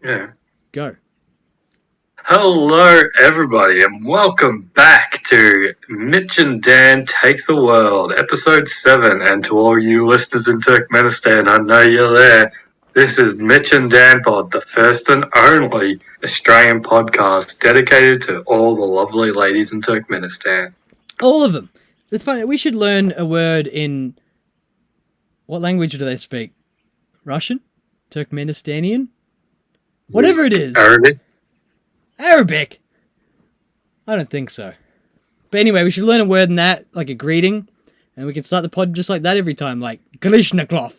Yeah. Go. Hello, everybody, and welcome back to Mitch and Dan Take the World, Episode 7. And to all you listeners in Turkmenistan, I know you're there. This is Mitch and Dan Pod, the first and only Australian podcast dedicated to all the lovely ladies in Turkmenistan. All of them. It's funny. We should learn a word in... What language do they speak? Russian? Turkmenistanian? Whatever it is. Arabic? I don't think so. But anyway, we should learn a word in that, like a greeting, and we can start the pod just like that every time, like Kalishnikov.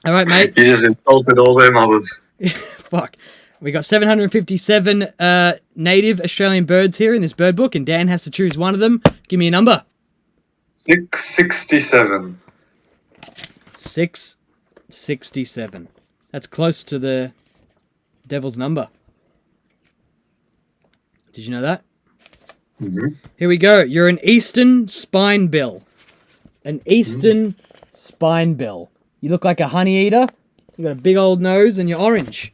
All right, mate. You just insulted all their mothers. Fuck. We got 757 native Australian birds here in this bird book, and Dan has to choose one of them. Give me a number. 667. 667. That's close to the devil's number. Did you know that? Mm-hmm. Here we go. You're an eastern spinebill. An eastern spinebill. You look like a honey eater. You got a big old nose and you're orange.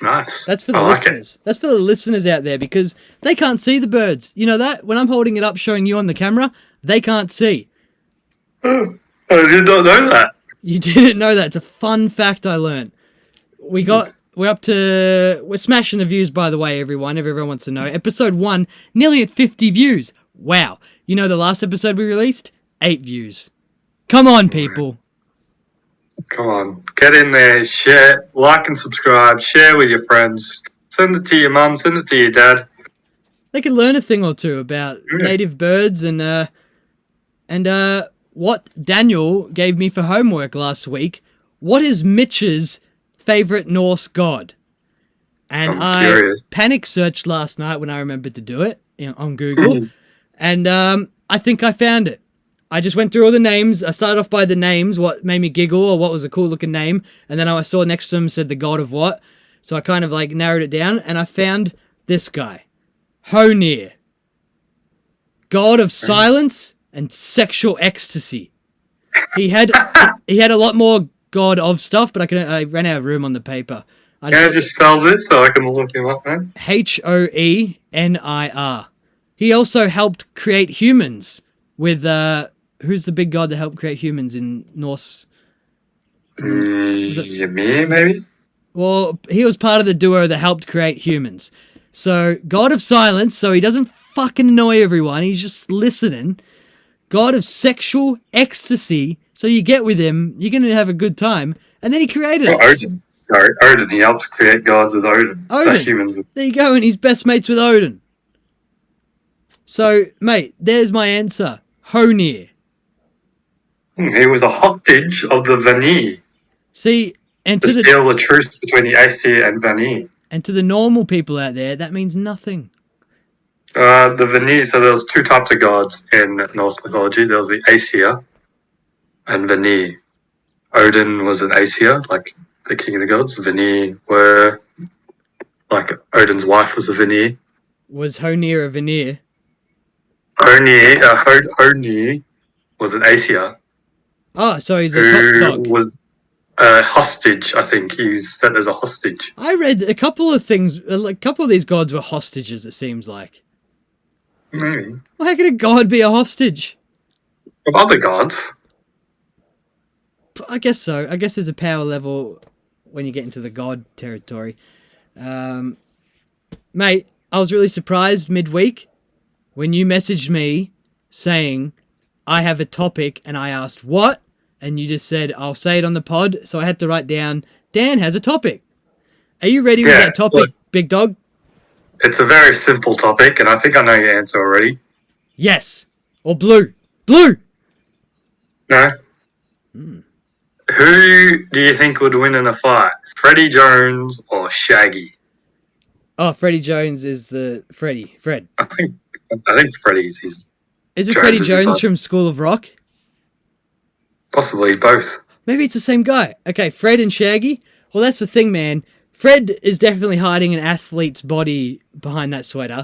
Nice. That's for the listeners. That's for the listeners out there because they can't see the birds. You know that? When I'm holding it up showing you on the camera, they can't see. I did not know that. You didn't know that. It's a fun fact I learned. We're smashing the views, by the way, everyone, if everyone wants to know. Episode 1, nearly at 50 views. Wow. You know the last episode we released? 8 views. Come on, people. Come on. Get in there, share, like and subscribe, share with your friends. Send it to your mum, send it to your dad. They can learn a thing or two about native birds and what Daniel gave me for homework last week. What is Mitch's favorite Norse god? And I panic searched last night when I remembered to do it on Google, and I think I found it. I just went through all the names. I started off by the names, what made me giggle or what was a cool looking name, and then I saw next to him said the god of what, so I kind of like narrowed it down, and I found this guy, Hoenir, god of silence and sexual ecstasy. He had a lot more god of stuff, but I ran out of room on the paper. Can I just spell this so I can look him up, man? Hoenir. He also helped create humans with who's the big god that helped create humans in Norse? Ymir, maybe? Well, he was part of the duo that helped create humans. So, god of silence, so he doesn't fucking annoy everyone, he's just listening. God of sexual ecstasy, so you get with him, you're going to have a good time. And then he created us. Odin. Sorry, Odin. He helps create gods with Odin. Odin. There you go, and he's best mates with Odin. So, mate, there's my answer. Hoenir. He was a hostage of the Vanir. See, and to steal the truce between the Aesir and Vanir. And to the normal people out there, that means nothing. The Vanir, so there was 2 types of gods in Norse mythology. There was the Aesir and Vanir. Odin was an Aesir, like the king of the gods. Vanir were, like Odin's wife was a Vanir. Was Hoenir a Vanir? Hoenir was an Aesir. Oh, so he's a top dog. Who was a hostage, I think. He's set as a hostage. I read a couple of things, a couple of these gods were hostages, it seems like. Maybe. Well, how can a god be a hostage? Of other gods. I guess so. I guess there's a power level when you get into the god territory. Mate, I was really surprised midweek when you messaged me saying, I have a topic, and I asked, what? And you just said, I'll say it on the pod, so I had to write down, Dan has a topic. Are you ready with that topic, big dog? It's a very simple topic, and I think I know your answer already. Yes. Or blue. Blue! No. Who do you think would win in a fight? Freddie Jones or Shaggy? Oh, Freddie Jones is the... Fred. I think Freddie's his... Is it Freddie Jones from School of Rock? Possibly both. Maybe it's the same guy. Okay, Fred and Shaggy. Well, that's the thing, man. Fred is definitely hiding an athlete's body behind that sweater.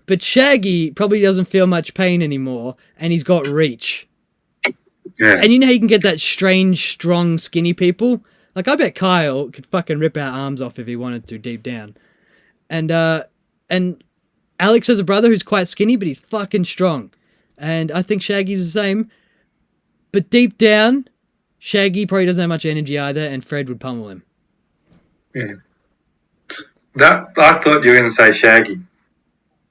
But Shaggy probably doesn't feel much pain anymore, and he's got reach. Yeah. And you know how you can get that strange, strong, skinny people? Like, I bet Kyle could fucking rip our arms off if he wanted to deep down. And Alex has a brother who's quite skinny, but he's fucking strong. And I think Shaggy's the same. But deep down, Shaggy probably doesn't have much energy either, and Fred would pummel him. Yeah. I thought you were going to say Shaggy.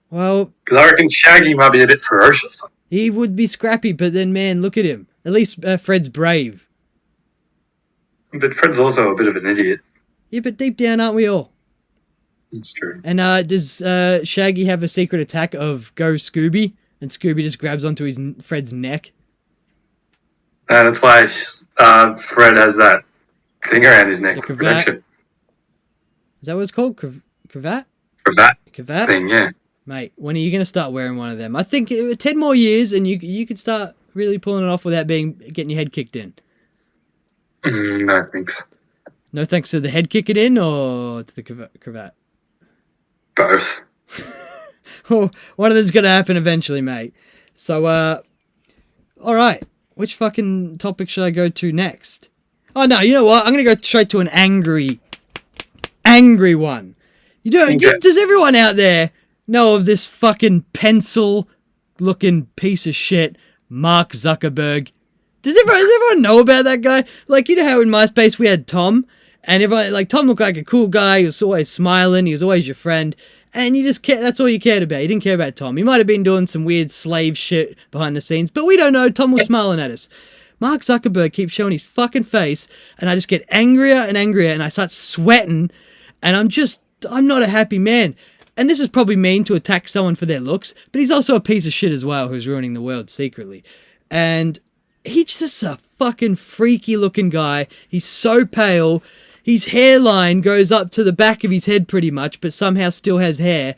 Well, because I reckon Shaggy might be a bit ferocious. He would be scrappy, but then, man, look at him. At least Fred's brave. But Fred's also a bit of an idiot. Yeah, but deep down, aren't we all? That's true. And does Shaggy have a secret attack of Go Scooby? And Scooby just grabs onto Fred's neck? That's why Fred has that thing around his neck for protection. Is that what it's called? Cravat? Cravat thing, yeah. Mate, when are you going to start wearing one of them? I think 10 more years and you could start really pulling it off without getting your head kicked in. No thanks. No thanks to the head kicking in or to the cravat? Both. Well, one of them's going to happen eventually, mate. So, alright. Which fucking topic should I go to next? Oh, no, you know what? I'm going to go straight to an angry one. Does everyone out there know of this fucking pencil-looking piece of shit, Mark Zuckerberg? Does everyone know about that guy? Like, you know how in Myspace we had Tom? And everyone, like, Tom looked like a cool guy. He was always smiling. He was always your friend. And that's all you cared about. You didn't care about Tom. He might have been doing some weird slave shit behind the scenes, but we don't know. Tom was smiling at us. Mark Zuckerberg keeps showing his fucking face, and I just get angrier and angrier, and I start sweating, and I'm not a happy man. And this is probably mean to attack someone for their looks, but he's also a piece of shit as well who's ruining the world secretly. And he's just a fucking freaky looking guy. He's so pale. His hairline goes up to the back of his head pretty much, but somehow still has hair.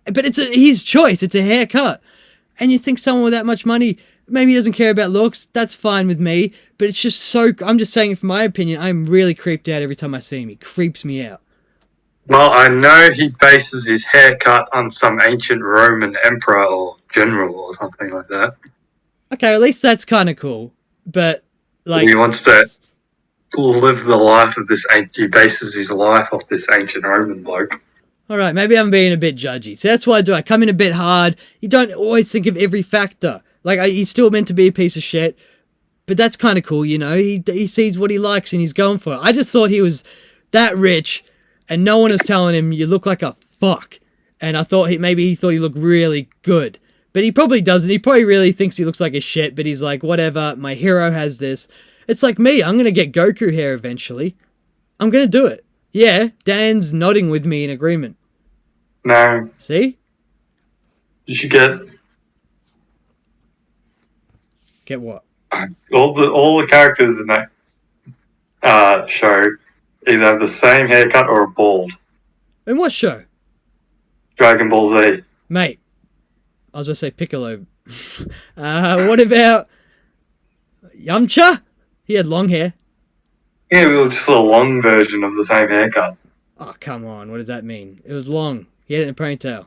But it's his choice. It's a haircut. And you think someone with that much money, maybe he doesn't care about looks. That's fine with me. But it's just I'm just saying it from my opinion, I'm really creeped out every time I see him. He creeps me out. Well, I know he bases his haircut on some ancient Roman emperor or general or something like that. Okay, at least that's kind of cool. But, like... He wants to live the life of this... He bases his life off this ancient Roman bloke. Alright, maybe I'm being a bit judgy. So that's what I come in a bit hard. You don't always think of every factor. Like, he's still meant to be a piece of shit. But that's kind of cool, you know? He sees what he likes and he's going for it. I just thought he was that rich... And no one was telling him, you look like a fuck. And I thought he thought he looked really good. But he probably doesn't. He probably really thinks he looks like a shit. But he's like, whatever, my hero has this. It's like me. I'm going to get Goku hair eventually. I'm going to do it. Yeah, Dan's nodding with me in agreement. No. See? You should get... Get what? All the characters in that show... either have the same haircut or a bald. In what show? Dragon Ball Z. Mate, I was going to say Piccolo. What about Yamcha? He had long hair. Yeah, it was just a long version of the same haircut. Oh, come on. What does that mean? It was long. He had it in a ponytail.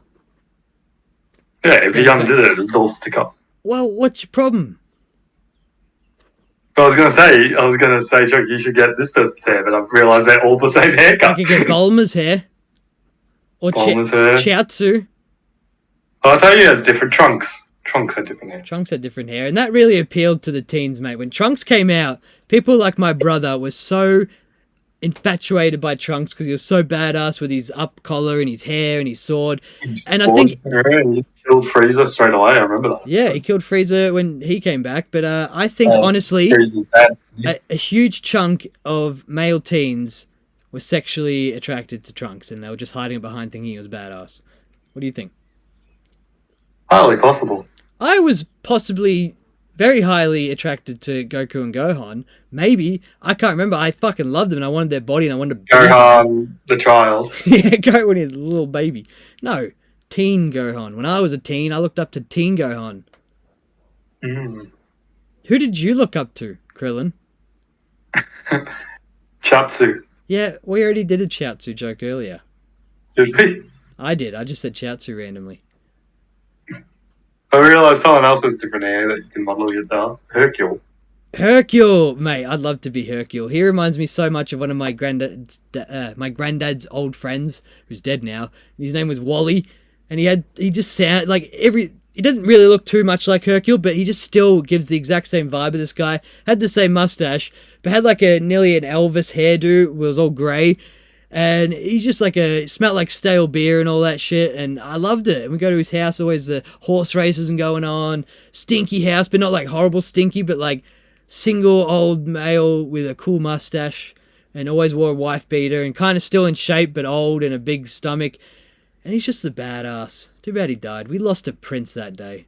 Yeah, if he undid it, it'd all stick up. Well, what's your problem? I was going to say, Chuck, you should get this person's hair, but I've realised they're all the same haircut. I could get Bulma's hair. Or Bulma's hair. Chiaotzu. Oh, I thought you had different Trunks. Trunks had different hair. Trunks had different hair. And that really appealed to the teens, mate. When Trunks came out, people like my brother were so infatuated by Trunks because he was so badass with his up collar and his hair and his sword. And I think... He killed Frieza straight away, I remember that. Yeah, he killed Frieza when he came back. But I think, honestly, a huge chunk of male teens were sexually attracted to Trunks and they were just hiding it behind thinking he was badass. What do you think? Highly possible. I was possibly very highly attracted to Goku and Gohan. Maybe. I can't remember. I fucking loved them and I wanted their body and I wanted to... Gohan, the child. Yeah, Gohan when he was a little baby. No, teen Gohan. When I was a teen, I looked up to teen Gohan. Mm. Who did you look up to, Krillin? Chiaotzu. Yeah, we already did a Chiaotzu joke earlier. Did we? I did. I just said Chiaotzu randomly. I realised someone else has different hair that you can model yourself. Hercule. Hercule, mate. I'd love to be Hercule. He reminds me so much of one of my granddad's old friends, who's dead now. His name was Wally, and he just sound like he doesn't really look too much like Hercule, but he just still gives the exact same vibe of this guy. Had the same mustache, but had like nearly an Elvis hairdo. Was all grey, and he just smelled like stale beer and all that shit. And I loved it. And we go to his house, always the horse races and going on. Stinky house, but not like horrible stinky, but like single old male with a cool mustache, and always wore a wife beater, and kind of still in shape but old and a big stomach. And he's just a badass. Too bad he died. We lost a prince that day.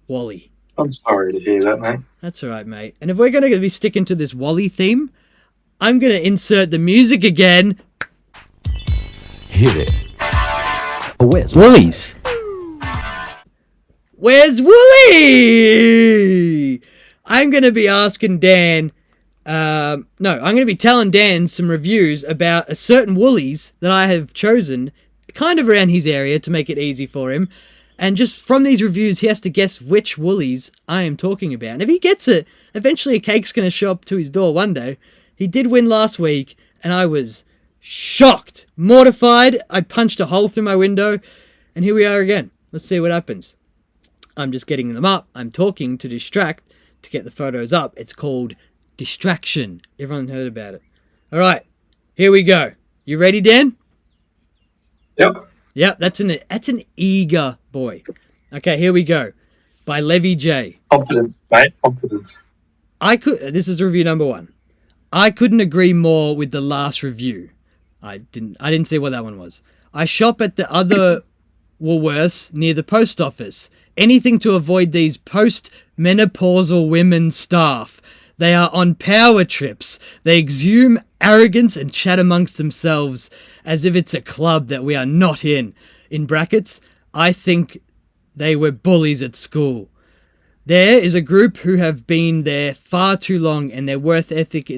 Wally. I'm sorry to hear that, mate. That's alright, mate. And if we're going to be sticking to this Wally theme, I'm going to insert the music again. Hit it. Oh, where's Woolies? Where's Wooly? I'm going to be asking Dan... I'm going to be telling Dan some reviews about a certain Woolies that I have chosen kind of around his area to make it easy for him. And just from these reviews, he has to guess which Woolies I am talking about. And if he gets it, eventually a cake's going to show up to his door one day. He did win last week, and I was shocked, mortified. I punched a hole through my window, and here we are again. Let's see what happens. I'm just getting them up. I'm talking to distract to get the photos up. It's called Distraction. Everyone heard about it. All right, here we go. You ready, Dan? Yep. Yep, that's an eager boy. Okay, here we go. By Levy J. Confidence, mate. Confidence. This is review number 1. I couldn't agree more with the last review. I didn't see what that one was. I shop at the other Woolworths near the post office. Anything to avoid these post-menopausal women staff. They are on power trips. They exhume arrogance and chat amongst themselves as if it's a club that we are not in. In brackets, I think they were bullies at school. There is a group who have been there far too long, and their work ethic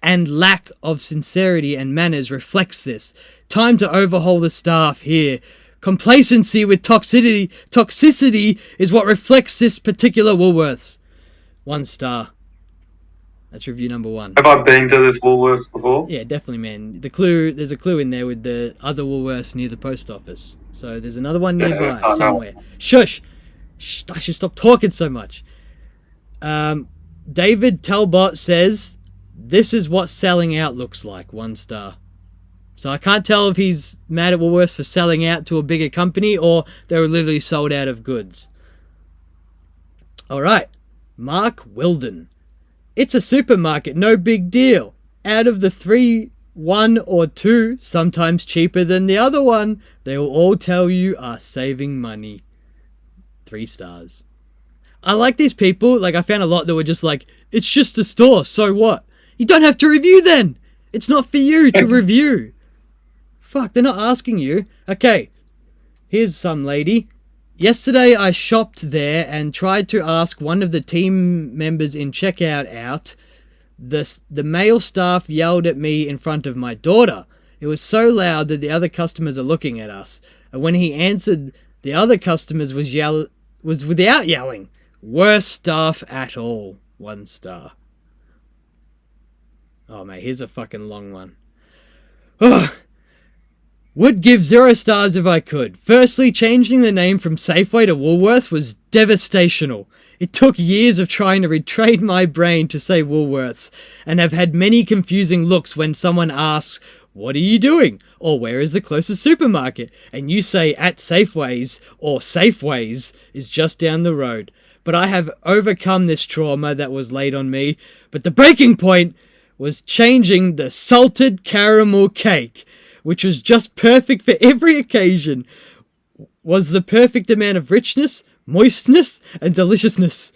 and lack of sincerity and manners reflects this. Time to overhaul the staff here. Complacency with toxicity is what reflects this particular Woolworths. 1 star. That's review number 1. Have I been to this Woolworths before? Yeah, definitely, man. There's a clue in there with the other Woolworths near the post office. So there's another one nearby somewhere. Shush! I should stop talking so much. David Talbot says, this is what selling out looks like. 1 star. So I can't tell if he's mad at Woolworths for selling out to a bigger company or they were literally sold out of goods. Alright, Mark Wilden. It's a supermarket, no big deal. Out of the 3, 1 or 2, sometimes cheaper than the other one, they will all tell you are saving money. 3 stars. I like these people. I found a lot that were just like, it's just a store, so what? You don't have to review then. It's not for you to review. Fuck, they're not asking you. Okay, here's some lady. Yesterday I shopped there and tried to ask one of the team members in checkout out. The male staff yelled at me in front of my daughter. It was so loud that the other customers are looking at us. And when he answered, the other customers was without yelling. Worst staff at all. 1 star. Oh, mate, here's a fucking long one. Ugh. Would give 0 stars if I could. Firstly, changing the name from Safeway to Woolworths was devastational. It took years of trying to retrain my brain to say Woolworths, and have had many confusing looks when someone asks, what are you doing? Or where is the closest supermarket? And you say at Safeways, or Safeways is just down the road. But I have overcome this trauma that was laid on me. But the breaking point was changing the salted caramel cake, which was just perfect for every occasion, was the perfect amount of richness, moistness, and deliciousness.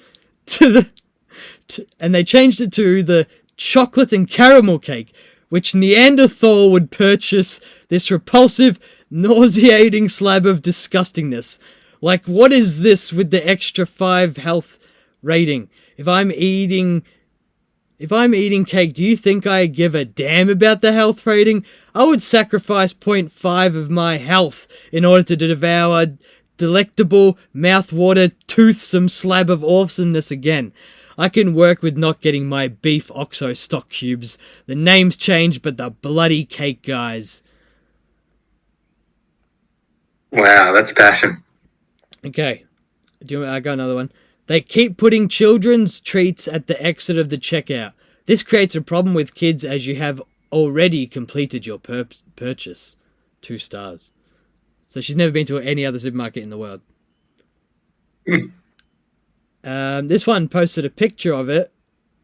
And they changed it to the chocolate and caramel cake, which Neanderthal would purchase this repulsive, nauseating slab of disgustingness. What is this with the extra 5 health rating? If I'm eating cake, do you think I give a damn about the health rating? I would sacrifice 0.5 of my health in order to devour delectable, mouthwater, toothsome slab of awesomeness again. I can work with not getting my beef oxo stock cubes. The name's changed, but the bloody cake, guys. Wow, that's passion. Okay. I got another one. They keep putting children's treats at the exit of the checkout. This creates a problem with kids as you have already completed your purchase. 2 stars. So she's never been to any other supermarket in the world. This one posted a picture of it.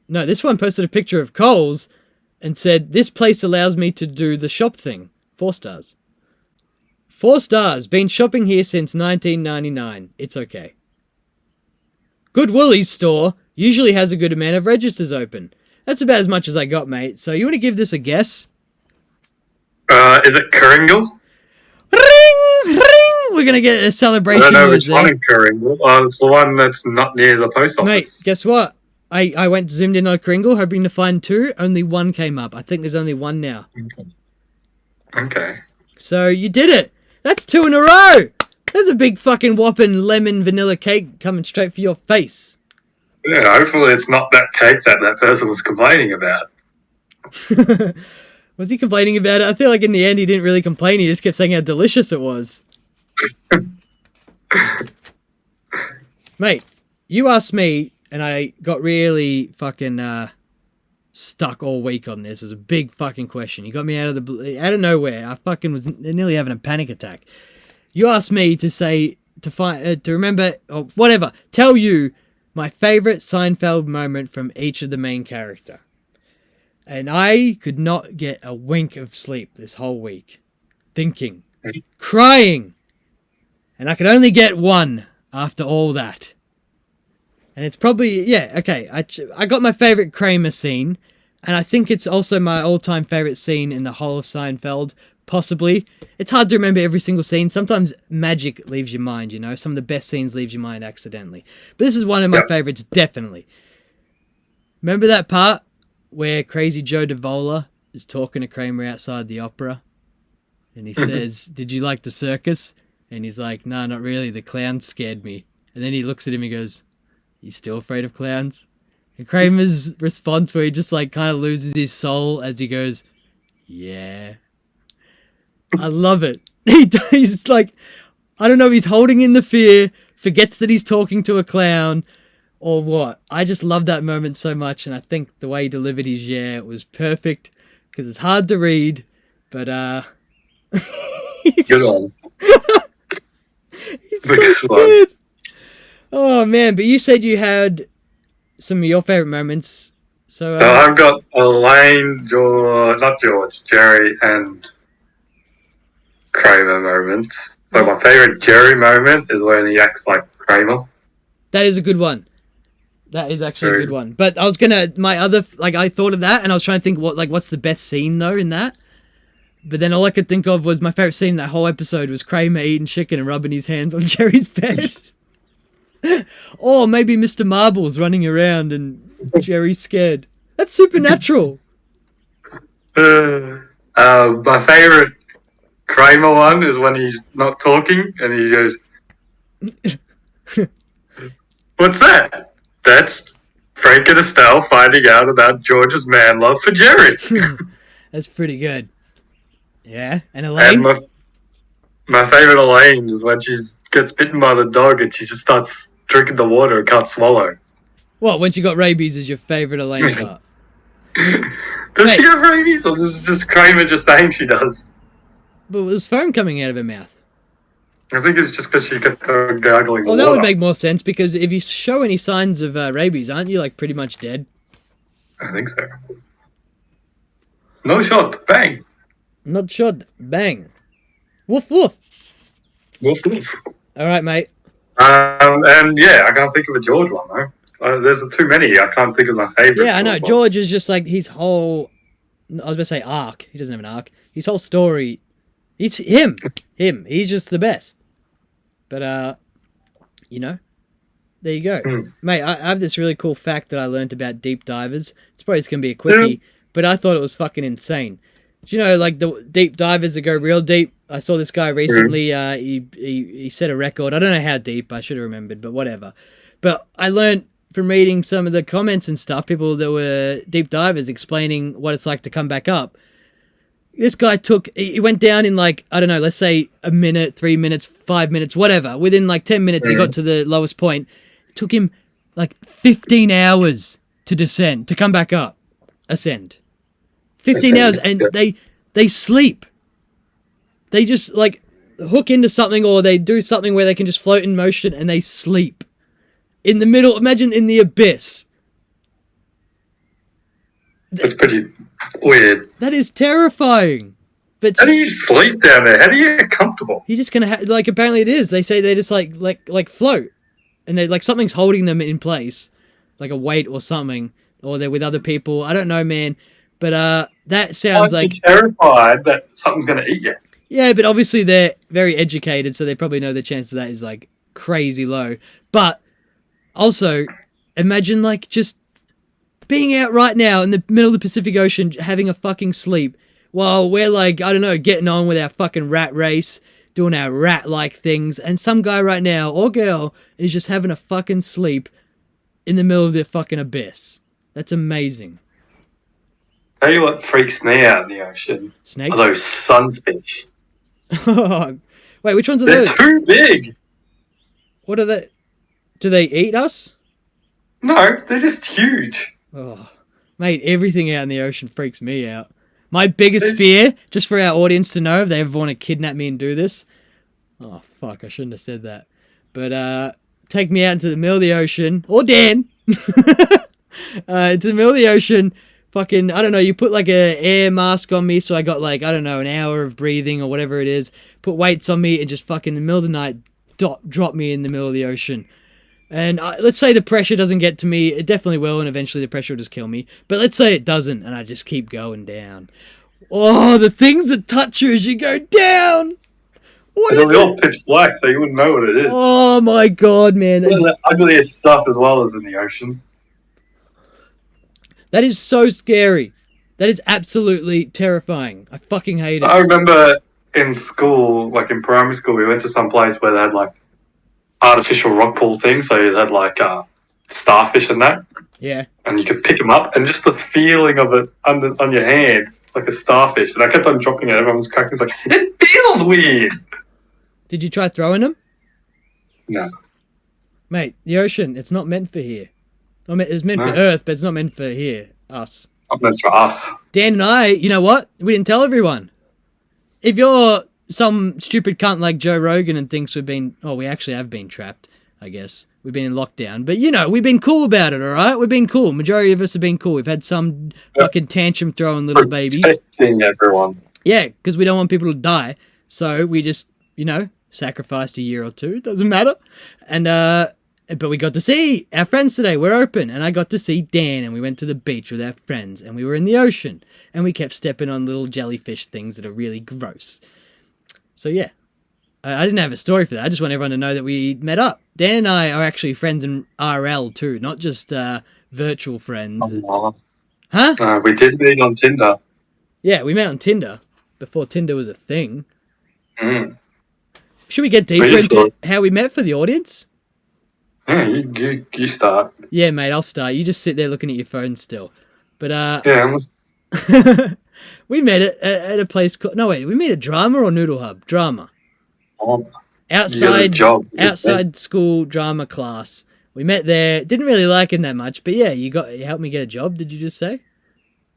No, this one posted a picture of Coles and said, this place allows me to do the shop thing. 4 stars. 4 stars. Been shopping here since 1999. It's okay. Good Woolies store usually has a good amount of registers open. That's about as much as I got, mate. So you want to give this a guess? Is it Kringle? Ring! Ring! We're going to get a celebration. I don't know which one in Kringle. It's the one that's not near the post office. Mate, guess what? I went zoomed in on Kringle, hoping to find 2. Only 1 came up. I think there's only 1 now. Okay. So you did it. That's 2 in a row. There's a big fucking whopping lemon vanilla cake coming straight for your face. Yeah, hopefully it's not that cake that person was complaining about. Was he complaining about it? I feel like in the end he didn't really complain. He just kept saying how delicious it was. Mate, you asked me, and I got really fucking stuck all week on this. It was a big fucking question. You got me out of nowhere. I fucking was nearly having a panic attack. You asked me to remember, or whatever, tell you my favorite Seinfeld moment from each of the main character. And I could not get a wink of sleep this whole week. Thinking. Crying. And I could only get one after all that. And it's probably, yeah, okay. I got my favorite Kramer scene. And I think it's also my all-time favorite scene in the whole of Seinfeld. Possibly. It's hard to remember every single scene. Sometimes magic leaves your mind, you know. Some of the best scenes leaves your mind accidentally. But this is one of my favorites, definitely. Remember that part where Crazy Joe DeVola is talking to Kramer outside the opera? And he says, did you like the circus? And he's like, no, not really. The clowns scared me. And then he looks at him and goes, you still afraid of clowns? And Kramer's response where he just like kind of loses his soul as he goes, yeah. I love it. He's like, I don't know if he's holding in the fear, forgets that he's talking to a clown, or what. I just love that moment so much, and I think the way he delivered his yeah was perfect, because it's hard to read, but good on. He's so scared. Oh man, but you said you had some of your favorite moments, so I've got Elaine, Jerry, and Kramer moments. So my favorite Jerry moment is when he acts like Kramer. That is a good one. That is actually a good one. But I was gonna I thought of that and I was trying to think what's the best scene though in that. But then all I could think of was my favorite scene in that whole episode was Kramer eating chicken and rubbing his hands on Jerry's bed. Or maybe Mr. Marbles running around and Jerry's scared. That's supernatural. My favorite Kramer one is when he's not talking and he goes, what's that? That's Frank and Estelle finding out about George's man love for Jerry. That's pretty good. Yeah, and Elaine? And my favorite Elaine is when she gets bitten by the dog and she just starts drinking the water and can't swallow. What, when she got rabies is your favorite Elaine part? Does she have rabies or is just Kramer just saying she does? But there's foam coming out of her mouth. I think it's just because she kept gargling Well, that would make more sense because if you show any signs of rabies, aren't you like pretty much dead? I think so. No shot, bang. Not shot, bang. Woof woof. Woof woof. All right, mate. And yeah, I can't think of a George one though. There's too many. I can't think of my favorite. Yeah, I know. George is just like his whole. I was going to say arc. He doesn't have an arc. His whole story. It's him. He's just the best. But you know, there you go, mate. I have this really cool fact that I learned about deep divers. It's probably going to be a quickie, but I thought it was fucking insane. Do you know, like the deep divers that go real deep I saw this guy recently. He set a record. I don't know how deep. I should have remembered, but whatever. But I learned from reading some of the comments and stuff, people that were deep divers explaining what it's like to come back up. This guy he went down in like, I don't know, let's say a minute, 3 minutes, 5 minutes, whatever. Within like 10 minutes, he got to the lowest point. It took him like 15 hours to come back up, ascend. 15 hours, and they sleep. They just like hook into something, or they do something where they can just float in motion and they sleep. In the middle, imagine in the abyss. That's pretty weird. That is terrifying. But how do you sleep down there? How do you get comfortable? You're just gonna like. Apparently, it is. They say they just like float, and they like something's holding them in place, like a weight or something, or they're with other people. I don't know, man. But that sounds like terrified that something's gonna eat you. Yeah, but obviously they're very educated, so they probably know the chance of that is like crazy low. But also, imagine like just being out right now in the middle of the Pacific Ocean, having a fucking sleep, while we're like, I don't know, getting on with our fucking rat race, doing our rat-like things, and some guy right now, or girl, is just having a fucking sleep in the middle of the fucking abyss. That's amazing. Tell you what freaks me out in the ocean. Snakes? Are those sunfish. Wait, which ones are They're those? too big. What are they? Do they eat us? No, they're just huge. Oh, mate, everything out in the ocean freaks me out. My biggest fear, just for our audience to know, if they ever want to kidnap me and do this. Oh, fuck, I shouldn't have said that. But, take me out into the middle of the ocean, or Dan, into the middle of the ocean, fucking, I don't know, you put like a air mask on me, so I got like, I don't know, an hour of breathing or whatever it is, put weights on me, and just fucking in the middle of the night, drop me in the middle of the ocean. And let's say the pressure doesn't get to me. It definitely will, and eventually the pressure will just kill me. But let's say it doesn't, and I just keep going down. Oh, the things that touch you as you go down! What is it? It'll be all pitch black, so you wouldn't know what it is. Oh my god, man. It's the ugliest stuff as well as in the ocean. That is so scary. That is absolutely terrifying. I fucking hate it. I remember in school, like in primary school, we went to some place where they had like artificial rock pool things, so you had like starfish and that. Yeah. And you could pick them up, and just the feeling of it on your hand, like a starfish. And I kept on dropping it. Everyone was cracking. It's like, it feels weird. Did you try throwing them? No. Mate, the ocean, it's not meant for here. I mean, it's meant for Earth, but it's not meant for here. Us. Not meant for us. Dan and I, you know what? We didn't tell everyone. If you're some stupid cunt like Joe Rogan and thinks we actually have been trapped, I guess. We've been in lockdown. But, you know, we've been cool about it, all right? We've been cool. Majority of us have been cool. We've had some fucking tantrum-throwing little babies. Protecting everyone. Yeah, because we don't want people to die. So we just, you know, sacrificed a year or two. It doesn't matter. And, but we got to see our friends today. We're open. And I got to see Dan, and we went to the beach with our friends. And we were in the ocean. And we kept stepping on little jellyfish things that are really gross. So, yeah. I didn't have a story for that. I just want everyone to know that we met up. Dan and I are actually friends in RL too, not just virtual friends. Huh? We did meet on Tinder. Yeah, we met on Tinder before Tinder was a thing. Mm. Should we get deeper into how we met for the audience? Yeah, you start. Yeah, mate, I'll start. You just sit there looking at your phone still. But yeah, we met at a place called... No, wait, we met at Drama or Noodle Hub? Drama. Outside school drama class. We met there. Didn't really like him that much, but yeah, you helped me get a job. Did you just say?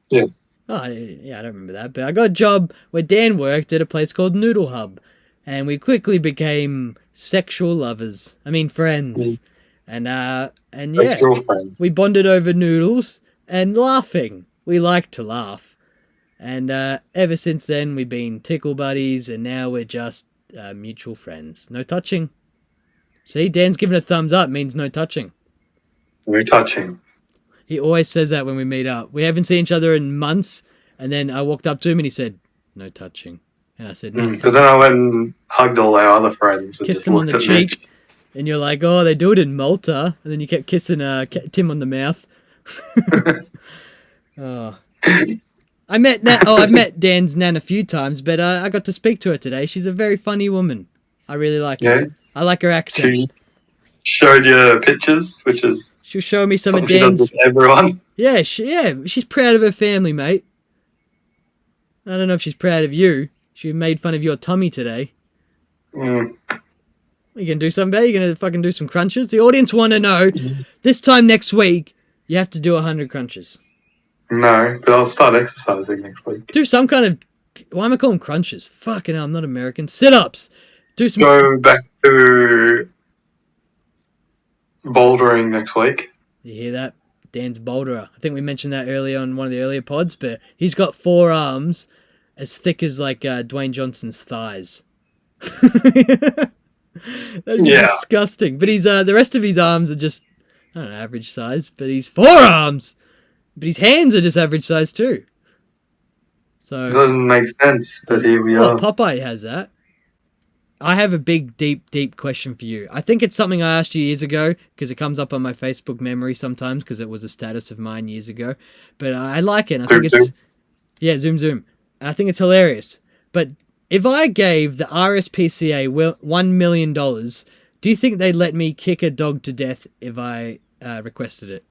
Yeah. Oh yeah, I don't remember that, but I got a job where Dan worked at a place called Noodle Hub, and we quickly became sexual lovers. I mean friends, and yeah, friends. We bonded over noodles and laughing. We like to laugh, and ever since then we've been tickle buddies, and now we're just mutual friends. No touching. See, Dan's giving a thumbs up, means no touching. No touching. He always says that when we meet up. We haven't seen each other in months, and then I walked up to him and he said, no touching. And I said, no. Because then I went and hugged all our other friends. And kissed him on the cheek. Me. And you're like, oh, they do it in Malta. And then you kept kissing Tim on the mouth. Oh. I've met Dan's nan a few times, but I got to speak to her today. She's a very funny woman. I really like her. I like her accent. She showed you pictures, which is she'll show me some of she does Dan's. with everyone. Yeah, she's proud of her family, mate. I don't know if she's proud of you. She made fun of your tummy today. Mm. You gonna do something about it? You gonna fucking do some crunches? The audience want to know. This time next week, you have to do 100 crunches. No, but I'll start exercising next week. Do some kind of... Why am I calling crunches? Fucking hell, I'm not American. Sit-ups. Do some... Go back to bouldering next week. You hear that? Dan's boulderer. I think we mentioned that earlier on one of the earlier pods, but he's got 4 arms as thick as like Dwayne Johnson's thighs. That'd be disgusting. But he's the rest of his arms are just, I don't know, average size, but he's 4 arms. But his hands are just average size too. So it doesn't make sense, but here we are. Popeye has that. I have a big, deep question for you. I think it's something I asked you years ago because it comes up on my Facebook memory sometimes because it was a status of mine years ago. But I like it. And I think it's... Yeah, zoom. I think it's hilarious. But if I gave the RSPCA $1 million, do you think they'd let me kick a dog to death if I requested it?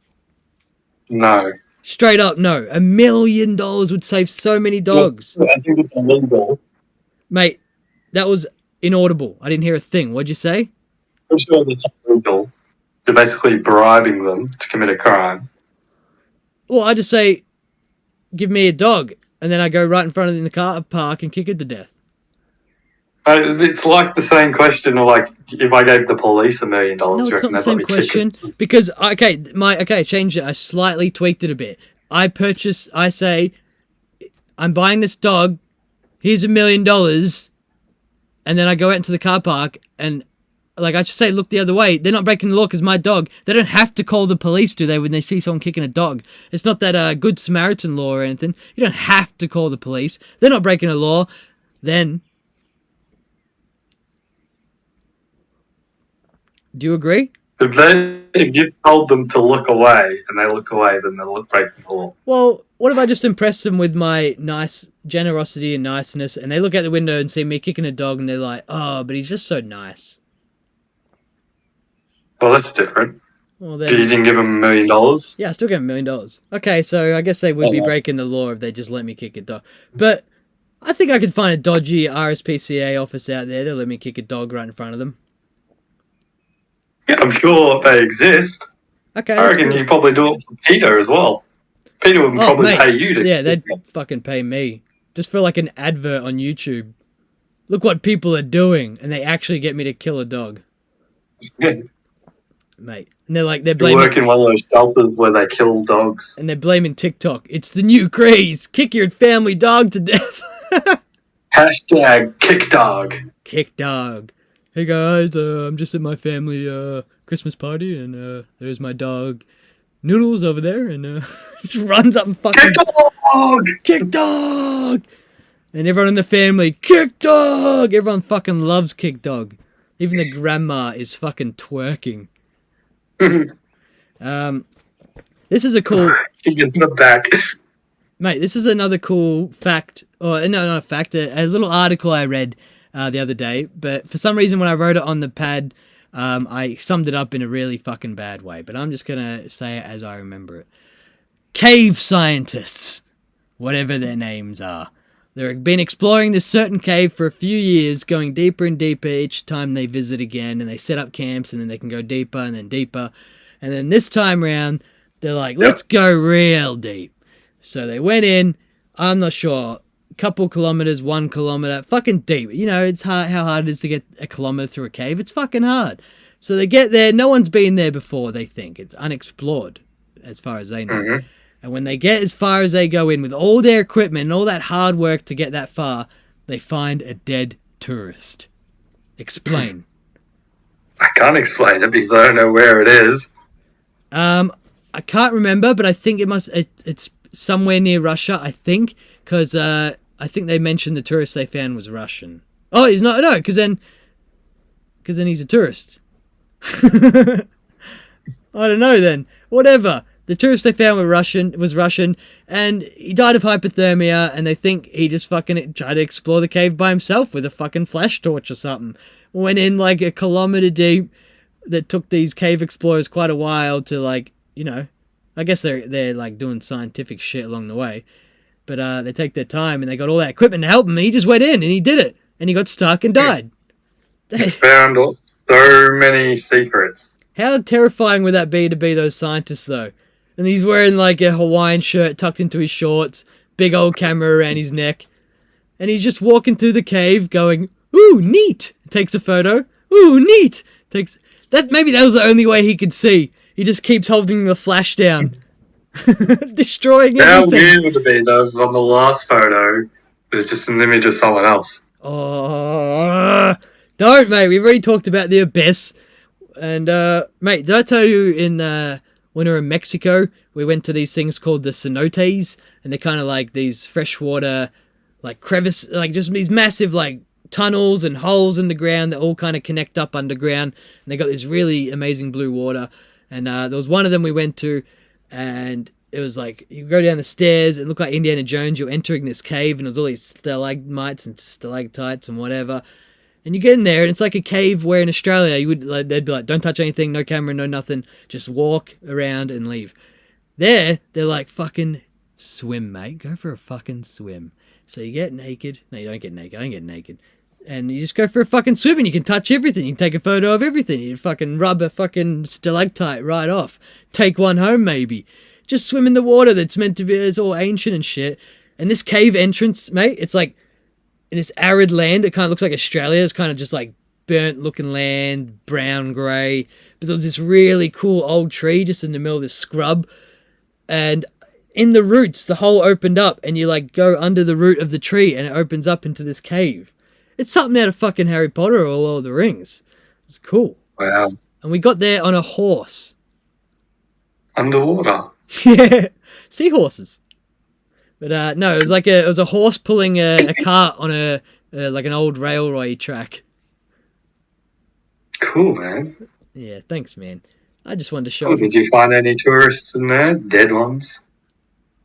No. Straight up, no. $1 million would save so many dogs. I think it's illegal. Mate, that was inaudible. I didn't hear a thing. What'd you say? I'm sure it's illegal. You're basically bribing them to commit a crime. Well, I just say, give me a dog, and then I go right in front of it in the car park and kick it to death. It's like the same question of like if I gave the police $1 million. No, it's not the same question because change it. I slightly tweaked it a bit. I say, I'm buying this dog. Here's $1 million, and then I go out into the car park and like I just say, look the other way. They're not breaking the law because my dog. They don't have to call the police, do they? When they see someone kicking a dog, it's not that Good Samaritan law or anything. You don't have to call the police. They're not breaking a law. Then. Do you agree? If you told them to look away and they look away, then they'll break the law. Well, what if I just impress them with my nice generosity and niceness and they look out the window and see me kicking a dog and they're like, oh, but he's just so nice. Well, that's different. Well, then, you didn't give them $1 million? Yeah, I still give them $1 million. Okay, so I guess they would be breaking the law if they just let me kick a dog. But I think I could find a dodgy RSPCA office out there. They'll let me kick a dog right in front of them. Yeah, I'm sure they exist. Okay. I reckon you probably do it for Peter as well. Peter would probably pay you to. Yeah, they'd fucking pay me. Just for like an advert on YouTube. Look what people are doing. And they actually get me to kill a dog. Yeah. Mate. And they're blaming... You work in one of those shelters where they kill dogs. And they're blaming TikTok. It's the new craze. Kick your family dog to death. Hashtag kick dog. Kick dog. Hey guys, I'm just at my family Christmas party, and there's my dog Noodles over there, and just runs up and fucking kick dog, kick dog, and everyone in the family kick dog. Everyone fucking loves kick dog. Even the grandma is fucking twerking. This is a cool. She gets in the back. Mate, this is another cool fact, or no, not a fact, a little article I read the other day, but for some reason when I wrote it on the pad, I summed it up in a really fucking bad way, but I'm just gonna say it as I remember it. Cave scientists, whatever their names are, they've been exploring this certain cave for a few years, going deeper and deeper each time they visit again, and they set up camps, and then they can go deeper and then deeper, and then this time round, they're like, let's go real deep. So they went in, I'm not sure, couple kilometers, 1 kilometer, fucking deep. You know, it's hard, how hard it is to get a kilometer through a cave. It's fucking hard. So they get there. No one's been there before, they think. It's unexplored, as far as they know. Mm-hmm. And when they get as far as they go in with all their equipment and all that hard work to get that far, they find a dead tourist. Explain. I can't explain it because I don't know where it is. I can't remember, but I think it's somewhere near Russia, I think, because I think they mentioned the tourist they found was Russian. Oh, he's not. No, because then he's a tourist. I don't know then. Whatever. The tourist they found was Russian, and he died of hypothermia, and they think he just fucking tried to explore the cave by himself with a fucking flash torch or something. Went in like a kilometer deep. That took these cave explorers quite a while to, like, you know, I guess they're like doing scientific shit along the way. But they take their time, and they got all that equipment to help him, and he just went in, and he did it. And he got stuck and died. He found so many secrets. How terrifying would that be to be those scientists, though? And he's wearing, like, a Hawaiian shirt tucked into his shorts, big old camera around his neck. And he's just walking through the cave going, ooh, neat! Takes a photo. Ooh, neat! Maybe that was the only way he could see. He just keeps holding the flash down. Destroying everything. How weird would it be, though, if on the last photo, it was just an image of someone else? Oh, don't, mate. We've already talked about the abyss. And, mate, did I tell you when we were in Mexico, we went to these things called the cenotes, and they're kind of like these freshwater, like crevice, like just these massive, like, tunnels and holes in the ground that all kind of connect up underground, and they got this really amazing blue water. And there was one of them we went to, and it was like, you go down the stairs, it looked like Indiana Jones, you're entering this cave, and there's all these stalagmites and stalactites and whatever. And you get in there, and it's like a cave where in Australia, they'd be like, don't touch anything, no camera, no nothing, just walk around and leave. There, they're like, fucking swim, mate. Go for a fucking swim. So you get naked. No, you don't get naked. I don't get naked. And you just go for a fucking swim, and you can touch everything. You can take a photo of everything. You fucking rub a fucking stalactite right off. Take one home, maybe. Just swim in the water that's meant to be, it's all ancient and shit. And this cave entrance, mate, it's like, in this arid land, it kind of looks like Australia. It's kind of just like burnt looking land, brown, grey. But there's this really cool old tree just in the middle of this scrub. And in the roots, the hole opened up, and you like go under the root of the tree, and it opens up into this cave. It's something out of fucking Harry Potter or Lord of the Rings. It's cool. Wow. And we got there on a horse. Underwater. Yeah. Seahorses. But no, it was a horse pulling a cart on like an old railway track. Cool, man. Yeah, thanks, man. I just wanted to show. Oh, did you find any tourists in there? Dead ones?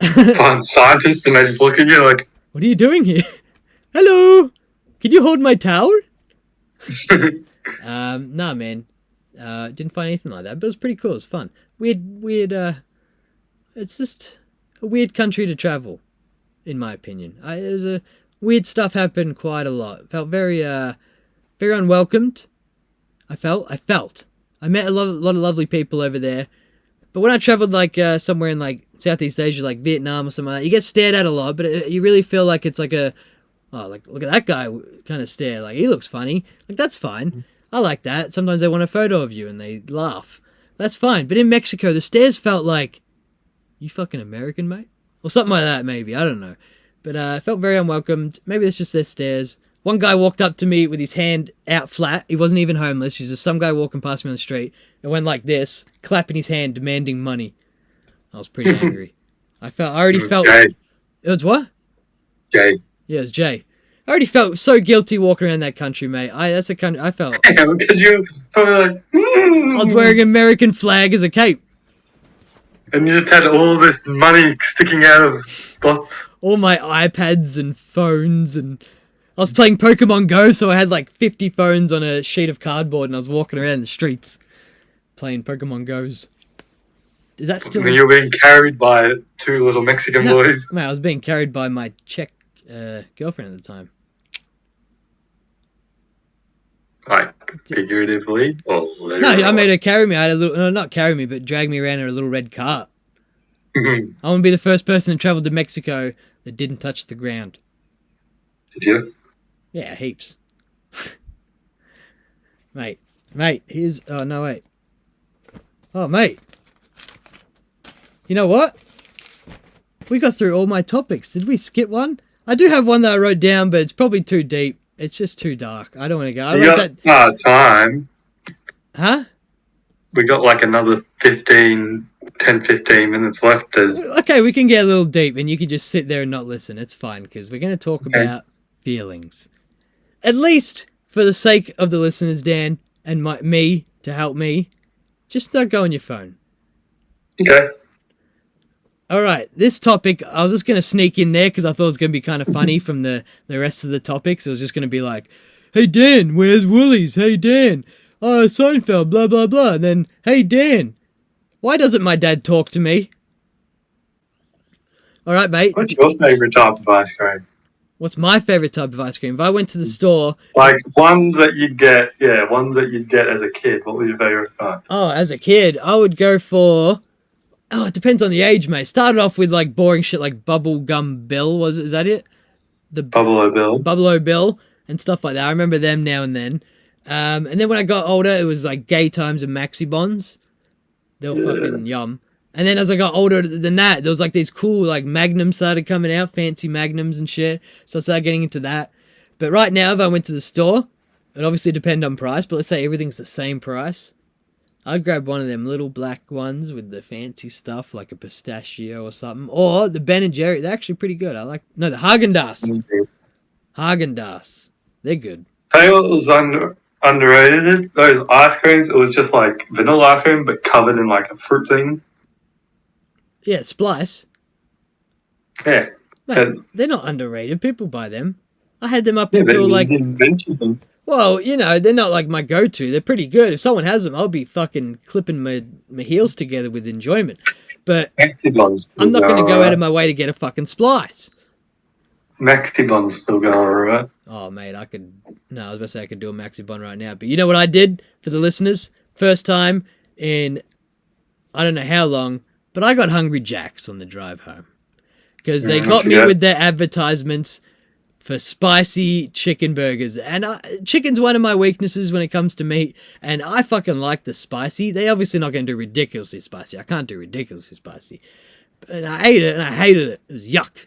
Find scientists, and they just look at you like, what are you doing here? Hello, can you hold my towel? Nah, man. Didn't find anything like that, but it was pretty cool. It was fun. Weird. It's just a weird country to travel, in my opinion. There's a weird stuff happened quite a lot. Felt very unwelcomed. I felt. I met a lot of lovely people over there. But when I traveled like somewhere in like Southeast Asia, like Vietnam or something like that, you get stared at a lot, but you really feel like it's like like, look at that guy kind of stare. Like, he looks funny. Like, that's fine. I like that. Sometimes they want a photo of you and they laugh. That's fine. But in Mexico, the stares felt like, you fucking American, mate? Or something like that, maybe. I don't know. But I felt very unwelcomed. Maybe it's just their stares. One guy walked up to me with his hand out flat. He wasn't even homeless. He's just some guy walking past me on the street and went like this, clapping his hand, demanding money. I was pretty angry. I already felt... Jay. It was what? Jay. Yeah, it was Jay. I already felt so guilty walking around that country, mate. That's a country I felt. Yeah, because you probably like... I was wearing an American flag as a cape. And you just had all this money sticking out of spots. All my iPads and phones, and I was playing Pokemon Go, so I had like 50 phones on a sheet of cardboard, and I was walking around the streets playing Pokemon Go's. Is that still... And you were being carried by two little Mexican boys. Mate, I was being carried by my Czech girlfriend at the time. Like, figuratively? Or literally? No, I made her carry me. I had a little... No, not carry me, but drag me around in a little red cart. I want to be the first person to travel to Mexico that didn't touch the ground. Did you? Yeah, heaps. Mate, here's... Oh, no, wait. Oh, mate. You know what? We got through all my topics. Did we skip one? I do have one that I wrote down, but it's probably too deep. It's just too dark. I don't want to go. We got time. Huh? We got like another 10, 15 minutes left. Okay, we can get a little deep, and you can just sit there and not listen. It's fine, because we're going to talk about feelings. At least for the sake of the listeners, Dan, and me, to help me, just don't go on your phone. Okay. All right, this topic, I was just going to sneak in there because I thought it was going to be kind of funny from the rest of the topics. It was just going to be like, hey, Dan, where's Woolies? Hey, Dan, Seinfeld, blah, blah, blah. And then, hey, Dan, why doesn't my dad talk to me? All right, mate. What's your favourite type of ice cream? What's my favourite type of ice cream? If I went to the store... Like, ones that you'd get as a kid. What was your favourite kind? Oh, as a kid, I would go for... Oh, it depends on the age, mate. Started off with, like, boring shit like Bubblegum Bill, is that it? The Bubble Bill. Bubble Bill and stuff like that. I remember them now and then. And then when I got older, it was, like, Gay Times and Maxi Bonds. They were fucking yum. And then as I got older than that, there was, like, these cool, like, Magnums started coming out, fancy Magnums and shit. So I started getting into that. But right now, if I went to the store, it obviously depend on price, but let's say everything's the same price. I'd grab one of them little black ones with the fancy stuff, like a pistachio or something. Or the Ben & Jerry. They're actually pretty good. The Haagen-Dazs. Haagen-Dazs. They're good. Tell you what was underrated? Those ice creams, it was just like vanilla ice cream, but covered in like a fruit thing. Yeah, Splice. Yeah. Mate, they're not underrated. People buy them. I had them up until like... Them. Well, you know, they're not like my go-to. They're pretty good. If someone has them, I'll be fucking clipping my heels together with enjoyment. But I'm not going to go out of my way to get a fucking Splice. Maxi Bonds still going alright. Oh, mate, I was about to say I could do a Maxi Bond right now. But you know what I did for the listeners? First time in I don't know how long, but I got Hungry Jacks on the drive home. Because they got me with their advertisements for spicy chicken burgers. And chicken's one of my weaknesses when it comes to meat. And I fucking like the spicy. They obviously not going to do ridiculously spicy. I can't do ridiculously spicy. And I ate it and I hated it. It was yuck.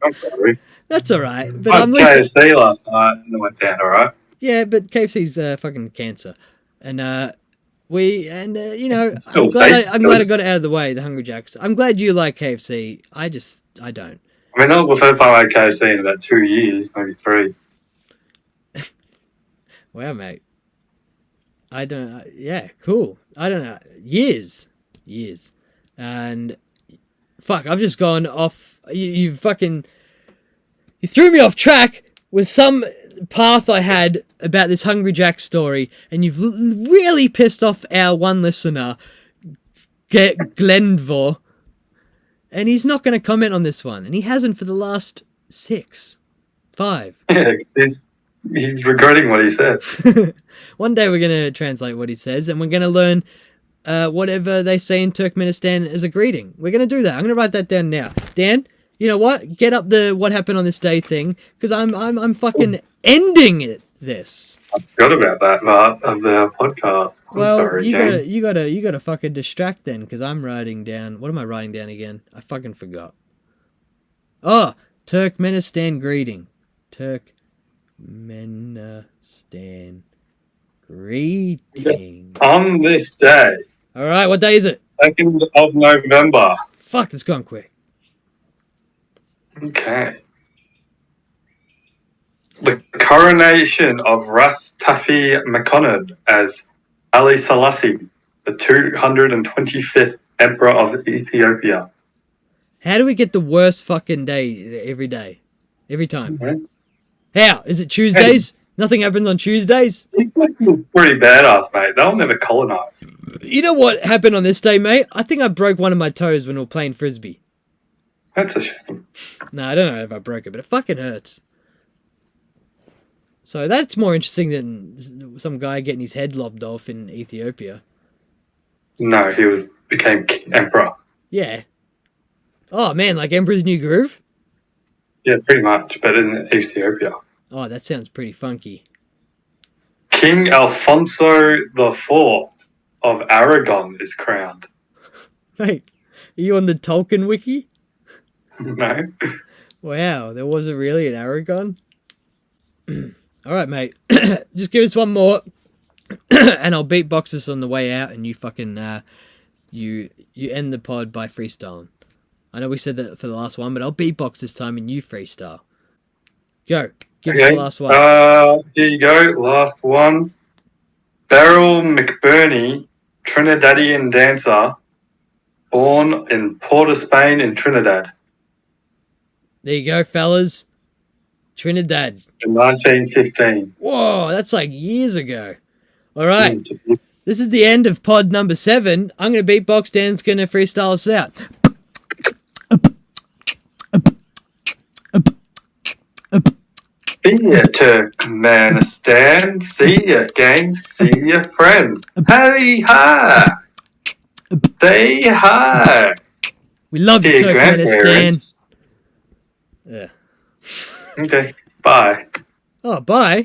I'm sorry. That's alright. But I had KFC last night and it went down alright. Yeah, but KFC's fucking cancer. And you know, I'm glad I got it out of the way, the Hungry Jacks. I'm glad you like KFC. I don't. I mean, that was the first time I had KFC in about 2 years, maybe 3. Wow, mate. I don't... yeah, cool. I don't know. Years. And... fuck, I've just gone off... You fucking... You threw me off track with some path I had about this Hungry Jack story, and you've really pissed off our one listener, Glenvor. And he's not going to comment on this one. And he hasn't for the last 5. Yeah, he's regretting what he said. One day we're going to translate what he says, and we're going to learn whatever they say in Turkmenistan as a greeting. We're going to do that. I'm going to write that down now. Dan, you know what? Get up the what happened on this day thing, because I'm fucking ending this. I forgot about that part of the podcast. You gotta fucking distract then, because I'm writing down. What am I writing down again? I fucking forgot. Oh, Turkmenistan greeting. Turkmenistan greeting. On this day. All right, what day is it? 2nd of November. Fuck, it's gone quick. Okay. The coronation of Ras Tafi Makonad as Ali Selassie, the 225th Emperor of Ethiopia. How do we get the worst fucking day every day? Every time? Mm-hmm. How? Is it Tuesdays? Hey. Nothing happens on Tuesdays? Ethiopia was pretty badass, mate. They'll never colonize. You know what happened on this day, mate? I think I broke one of my toes when we were playing Frisbee. That's a shame. No, I don't know if I broke it, but it fucking hurts. So that's more interesting than some guy getting his head lobbed off in Ethiopia. No, he became emperor. Yeah. Oh, man, like Emperor's New Groove? Yeah, pretty much, but in Ethiopia. Oh, that sounds pretty funky. King Alfonso IV of Aragon is crowned. Mate, are you on the Tolkien wiki? No. Wow, there wasn't really an Aragon? All right, mate. Just give us one more, and I'll beatbox this on the way out, and you fucking you end the pod by freestyling. I know we said that for the last one, but I'll beatbox this time, and you freestyle. Go. Give us the last one. Here you go. Last one. Beryl McBurney, Trinidadian dancer, Born in Port of Spain in Trinidad. There you go, fellas. Trinidad. In 1915. Whoa, that's like years ago. All right. This is the end of pod number 7. I'm going to beatbox. Dan's going to freestyle us out. See ya, Turkmenistan. See ya, gang. See ya, friends. Hey, hi. Say hi. We love you, Turkmenistan. Yeah. Okay, bye. Oh, bye.